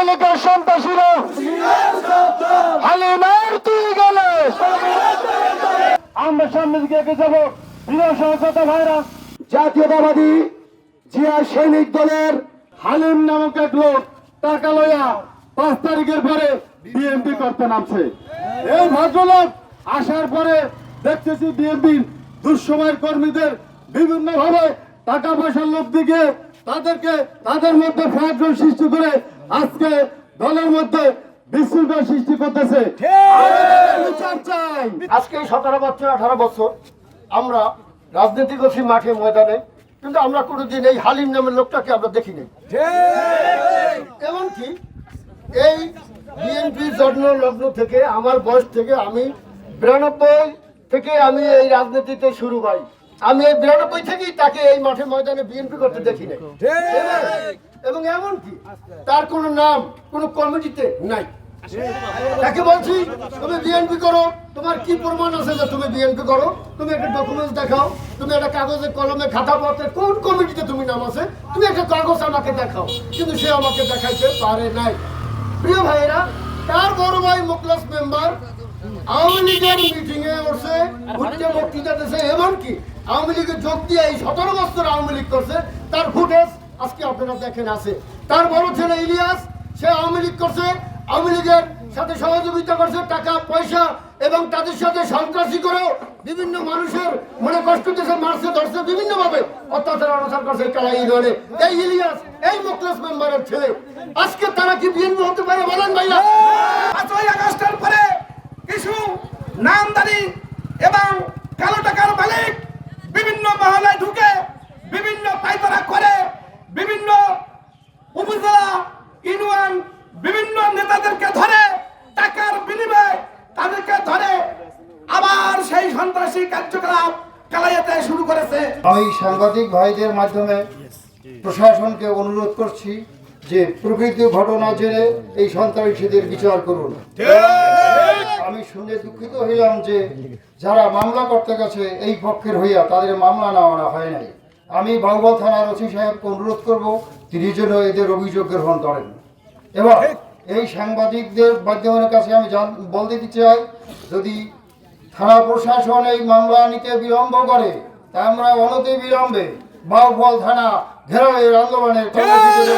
লীগের সন্ত্রাসীরা হালিমার তুই গেলে আমরা সামনের দিকে এগিয়ে যাবো। প্রিয় সহযোগিতা ভাইরা, জাতীয়তাবাদী জিয়া সৈনিক দলের হালিম নামক এক লোক টাকা লইয়া 5 তারিখের পরে বিএনপি করতে নামছে। এই ভদ্রলোক আসার পরে দেখতেছি বিএনপির দুঃসময়ের কর্মীদের বিভিন্ন ভাবে টাকা পয়সার লোভ দিকে তাদের মধ্যে ফায়ার সৃষ্টি করে আজকে দলের মধ্যে বিশৃঙ্খলা সৃষ্টি করতেছে। আজকে 17 বছর 18 বছর আমরা রাজনীতি করছি মাঠে ময়দানে, কিন্তু আমরা কোনোদিন এই হালিম নামের লোকটাকে আমরা দেখিনি। এমনকি এই বিএনপির জন্ম লগ্ন থেকে আমার বয়স থেকে আমি 92 থেকে আমি এই রাজনীতিতে শুরু ভাই। আমি এই 92 থেকেই তাকে এই মাঠে ময়দানে বিএনপি করতে দেখি নাই। এবং এমনকি তার কোনো নাম কোনো কমিটিতে নাই। তাকে বলছি তুমি বিএনপি করো, তোমার কি প্রমাণ আছে যে তুমি বিএনপি করো? তুমি একটা ডকুমেন্টস দেখাও, তুমি একটা কাগজে কলমে খাতা পত্রে কোন কমিটিতে তুমি নাম আছে, তুমি একটা কাগজ আমাকে দেখাও। কিন্তু সে আমাকে দেখাইতে পারে নাই। প্রিয় ভাইয়েরা, তার বড় ভাই মুখলেস মেম্বার আওয়ামী লীগের মিটিং এ বসে উঠতে বক্তৃতা দিয়েছে, এমনকি আওয়ামী লীগের যোগ দিয়ে এই 17 বছর আওয়ামী লীগ করছে তার ফুটেজ আজকে আপনারা দেখেন আছে। তার বড় ছেলে ইলিয়াস, সে আওয়ামী লীগ করছে, আওয়ামী লীগের সাথে সহযোগিতা করছে টাকা পয়সা এবং তাদের সাথে সন্ত্রাসী করেও বিভিন্ন মানুষের মনে কষ্ট দিয়েছে, মারছে ধরছে, বিভিন্ন ভাবে অত্যাচার অনাচার করছে কালাই ইউনিয়নে। এই ইলিয়াস এই মুখলেস মেম্বারের ছেলে। আজকে তারা কি বিএনপি হতে পারে বলেন ভাইয়া? 5ই আগস্টের পরে কিছু নামদারি এবং কালো টাকার মালিক বিভিন্ন মহলায় ঢুকে বিভিন্ন পাইতারা করে বিভিন্ন উপজেলা ইউনিয়ন বিভিন্ন নেতাদেরকে ধরে টাকার বিনিময়ে তাদেরকে ধরে আবার সেই সন্ত্রাসী কার্যকলাপ চালাইতে শুরু করেছে। আমি সাংবাদিক ভাইদের মাধ্যমে প্রশাসনকে অনুরোধ করছি যে প্রকৃত ঘটনা জেনে এই সন্ত্রাসীদের বিচার করুন। আমি শুনে দুঃখিত হইলাম যে যারা মামলা করতে গেছে এই পক্ষের হইয়া তাদের মামলা নেওয়া হয় নাই। আমি বাউবা থানার ওসি সাহেবকে অনুরোধ করব তিনি যেন এদের অভিযোগ গ্রহণ করেন। এবং এই সাংবাদিকদের মাধ্যমের কাছে আমি বলতে চাই, যদি থানা প্রশাসন এই মামলা নিতে বিলম্ব করে তা আমরা অনতি বিলম্বে বাউফল থানা ঘেরাওয়ের আন্দোলনের কর্মসূচি